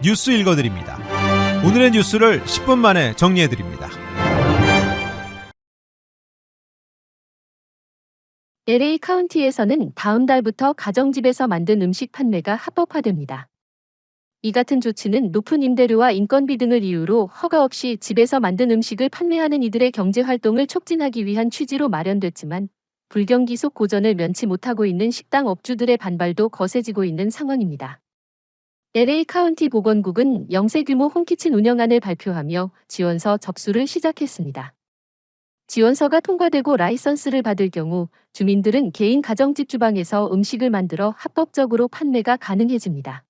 뉴스 읽어드립니다. 오늘의 뉴스를 10분 만에 정리해드립니다. LA 카운티에서는 다음 달부터 가정집에서 만든 음식 판매가 합법화됩니다. 이 같은 조치는 높은 임대료와 인건비 등을 이유로 허가 없이 집에서 만든 음식을 판매하는 이들의 경제 활동을 촉진하기 위한 취지로 마련됐지만 불경기 속 고전을 면치 못하고 있는 식당 업주들의 반발도 거세지고 있는 상황입니다. LA 카운티 보건국은 영세 규모 홈키친 운영안을 발표하며 지원서 접수를 시작했습니다. 지원서가 통과되고 라이선스를 받을 경우 주민들은 개인 가정집 주방에서 음식을 만들어 합법적으로 판매가 가능해집니다.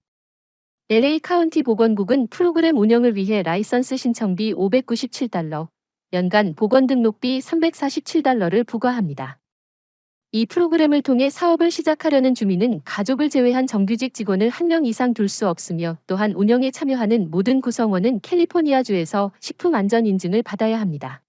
LA 카운티 보건국은 프로그램 운영을 위해 라이선스 신청비 $597, 연간 보건 등록비 $347를 부과합니다. 이 프로그램을 통해 사업을 시작하려는 주민은 가족을 제외한 정규직 직원을 1명 이상 둘 수 없으며 또한 운영에 참여하는 모든 구성원은 캘리포니아주에서 식품안전 인증을 받아야 합니다.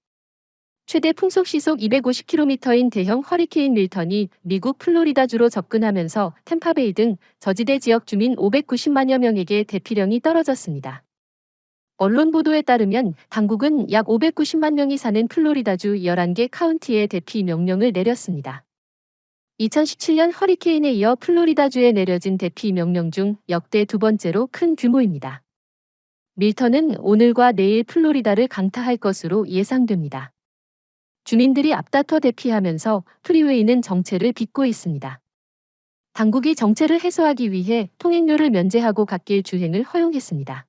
최대 풍속시속 250km인 대형 허리케인 밀턴이 미국 플로리다주로 접근하면서 템파베이 등 저지대 지역 주민 590만여 명에게 대피령이 떨어졌습니다. 언론 보도에 따르면 당국은 약 590만 명이 사는 플로리다주 11개 카운티에 대피 명령을 내렸습니다. 2017년 허리케인에 이어 플로리다주에 내려진 대피 명령 중 역대 두 번째로 큰 규모입니다. 밀턴은 오늘과 내일 플로리다를 강타할 것으로 예상됩니다. 주민들이 앞다퉈 대피하면서 프리웨이는 정체를 빚고 있습니다. 당국이 정체를 해소하기 위해 통행료를 면제하고 갓길 주행을 허용했습니다.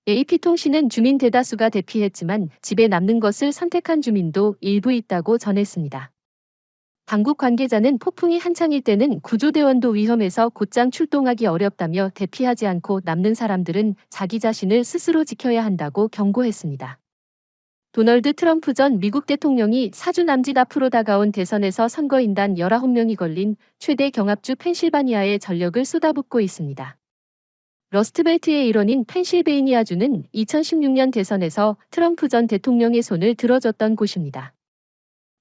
AP통신은 주민 대다수가 대피했지만 집에 남는 것을 선택한 주민도 일부 있다고 전했습니다. 당국 관계자는 폭풍이 한창일 때는 구조대원도 위험해서 곧장 출동하기 어렵다며 대피하지 않고 남는 사람들은 자기 자신을 스스로 지켜야 한다고 경고했습니다. 도널드 트럼프 전 미국 대통령이 4주 남짓 앞으로 다가온 대선에서 선거인단 19명이 걸린 최대 경합주 펜실바니아에 전력을 쏟아붓고 있습니다. 러스트벨트의 일원인 펜실베이니아주는 2016년 대선에서 트럼프 전 대통령의 손을 들어줬던 곳입니다.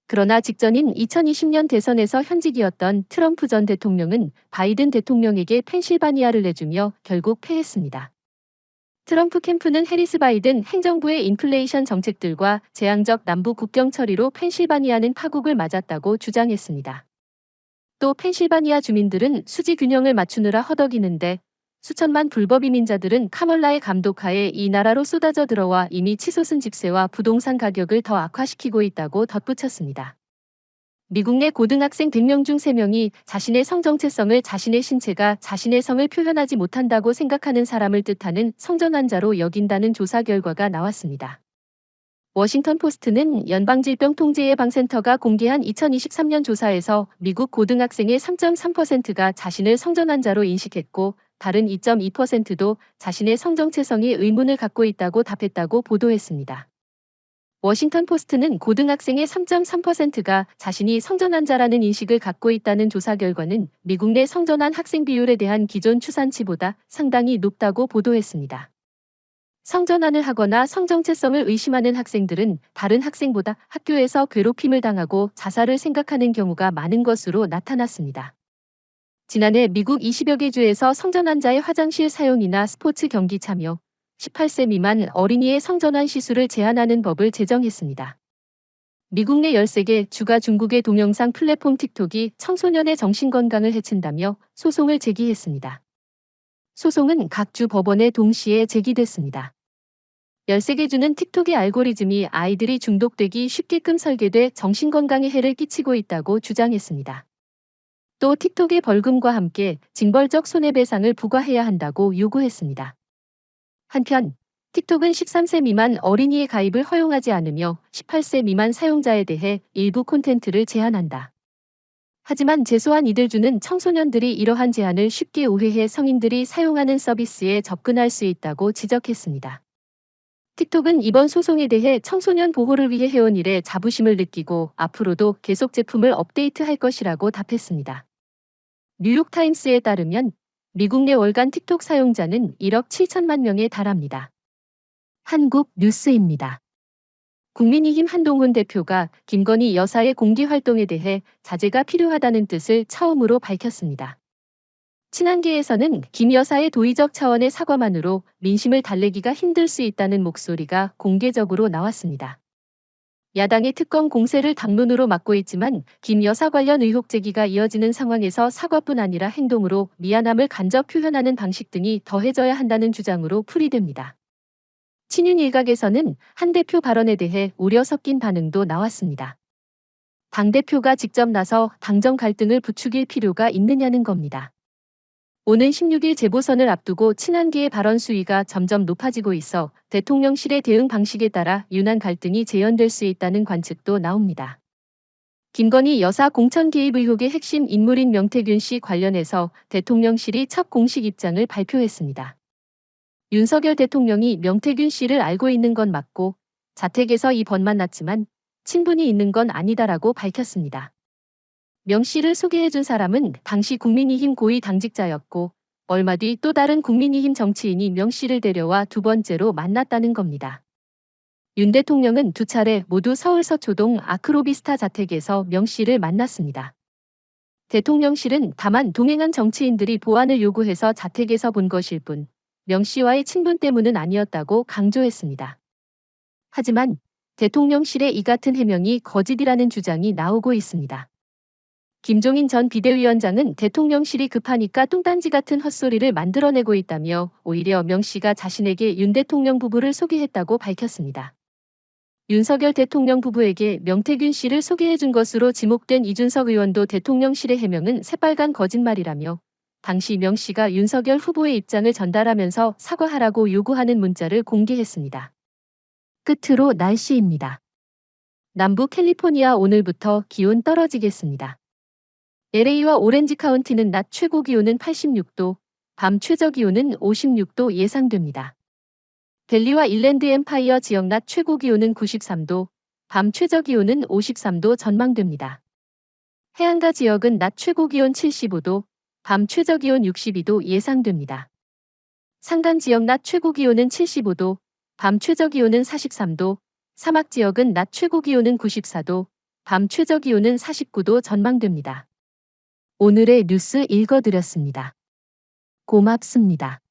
그러나 직전인 2020년 대선에서 현직이었던 트럼프 전 대통령은 바이든 대통령에게 펜실바니아를 내주며 결국 패했습니다. 트럼프 캠프는 해리스 바이든 행정부의 인플레이션 정책들과 재앙적 남부 국경 처리로 펜실바니아는 파국을 맞았다고 주장했습니다. 또 펜실바니아 주민들은 수지 균형을 맞추느라 허덕이는데 수천만 불법 이민자들은 카멀라의 감독하에 이 나라로 쏟아져 들어와 이미 치솟은 집세와 부동산 가격을 더 악화시키고 있다고 덧붙였습니다. 미국 내 고등학생 100명 중 3명이 자신의 성 정체성을 자신의 신체가 자신의 성을 표현하지 못한다고 생각하는 사람을 뜻하는 성전환자로 여긴다는 조사 결과가 나왔습니다. 워싱턴 포스트는 연방질병통제예방센터가 공개한 2023년 조사에서 미국 고등학생의 3.3%가 자신을 성전환자로 인식했고 다른 2.2%도 자신의 성정체성에 의문을 갖고 있다고 답했다고 보도했습니다. 워싱턴 포스트는 고등학생의 3.3%가 자신이 성전환자라는 인식을 갖고 있다는 조사 결과는 미국 내 성전환 학생 비율에 대한 기존 추산치보다 상당히 높다고 보도했습니다. 성전환을 하거나 성정체성을 의심하는 학생들은 다른 학생보다 학교에서 괴롭힘을 당하고 자살을 생각하는 경우가 많은 것으로 나타났습니다. 지난해 미국 20여 개 주에서 성전환자의 화장실 사용이나 스포츠 경기 참여, 18세 미만 어린이의 성전환 시술을 제한하는 법을 제정했습니다. 미국 내 13개 주가 중국의 동영상 플랫폼 틱톡이 청소년의 정신건강을 해친다며 소송을 제기했습니다. 소송은 각 주 법원에 동시에 제기됐습니다. 13개 주는 틱톡의 알고리즘이 아이들이 중독되기 쉽게끔 설계돼 정신건강에 해를 끼치고 있다고 주장했습니다. 또 틱톡의 벌금과 함께 징벌적 손해배상을 부과해야 한다고 요구했습니다. 한편 틱톡은 13세 미만 어린이의 가입을 허용하지 않으며 18세 미만 사용자에 대해 일부 콘텐츠를 제한한다. 하지만 제소한 이들 주는 청소년들이 이러한 제한을 쉽게 오해해 성인들이 사용하는 서비스에 접근할 수 있다고 지적했습니다. 틱톡은 이번 소송에 대해 청소년 보호를 위해 해온 일에 자부심을 느끼고 앞으로도 계속 제품을 업데이트할 것이라고 답했습니다. 뉴욕타임스에 따르면 미국 내 월간 틱톡 사용자는 1억 7천만 명에 달합니다. 한국 뉴스입니다. 국민의힘 한동훈 대표가 김건희 여사의 공개 활동에 대해 자제가 필요하다는 뜻을 처음으로 밝혔습니다. 친한계에서는 김 여사의 도의적 차원의 사과만으로 민심을 달래기가 힘들 수 있다는 목소리가 공개적으로 나왔습니다. 야당의 특검 공세를 당론으로 막고 있지만 김 여사 관련 의혹 제기가 이어지는 상황에서 사과뿐 아니라 행동으로 미안함을 간접 표현하는 방식 등이 더해져야 한다는 주장으로 풀이됩니다. 친윤 일각에서는 한 대표 발언에 대해 우려 섞인 반응도 나왔습니다. 당대표가 직접 나서 당정 갈등을 부추길 필요가 있느냐는 겁니다. 오는 16일 재보선을 앞두고 친한계의 발언 수위가 점점 높아지고 있어 대통령실의 대응 방식에 따라 윤한 갈등이 재현될 수 있다는 관측도 나옵니다. 김건희 여사 공천 개입 의혹의 핵심 인물인 명태균 씨 관련해서 대통령실이 첫 공식 입장을 발표했습니다. 윤석열 대통령이 명태균 씨를 알고 있는 건 맞고 자택에서 이 번 만났지만 친분이 있는 건 아니다라고 밝혔습니다. 명 씨를 소개해준 사람은 당시 국민의힘 고위 당직자였고 얼마 뒤 또 다른 국민의힘 정치인이 명 씨를 데려와 두 번째로 만났다는 겁니다. 윤 대통령은 두 차례 모두 서울 서초동 아크로비스타 자택에서 명 씨를 만났습니다. 대통령실은 다만 동행한 정치인들이 보안을 요구해서 자택에서 본 것일 뿐 명 씨와의 친분 때문은 아니었다고 강조했습니다. 하지만 대통령실의 이 같은 해명이 거짓이라는 주장이 나오고 있습니다. 김종인 전 비대위원장은 대통령실이 급하니까 뚱딴지 같은 헛소리를 만들어내고 있다며 오히려 명 씨가 자신에게 윤 대통령 부부를 소개했다고 밝혔습니다. 윤석열 대통령 부부에게 명태균 씨를 소개해준 것으로 지목된 이준석 의원도 대통령실의 해명은 새빨간 거짓말이라며 당시 명 씨가 윤석열 후보의 입장을 전달하면서 사과하라고 요구하는 문자를 공개했습니다. 끝으로 날씨입니다. 남부 캘리포니아 오늘부터 기온 떨어지겠습니다. LA와 오렌지 카운티는 낮 최고 기온은 86도, 밤 최저 기온은 56도 예상됩니다. 델리와 일랜드 엠파이어 지역 낮 최고 기온은 93도, 밤 최저 기온은 53도 전망됩니다. 해안가 지역은 낮 최고 기온 75도, 밤 최저 기온 62도 예상됩니다. 산간 지역 낮 최고 기온은 75도, 밤 최저 기온은 43도, 사막 지역은 낮 최고 기온은 94도, 밤 최저 기온은 49도 전망됩니다. 오늘의 뉴스 읽어드렸습니다. 고맙습니다.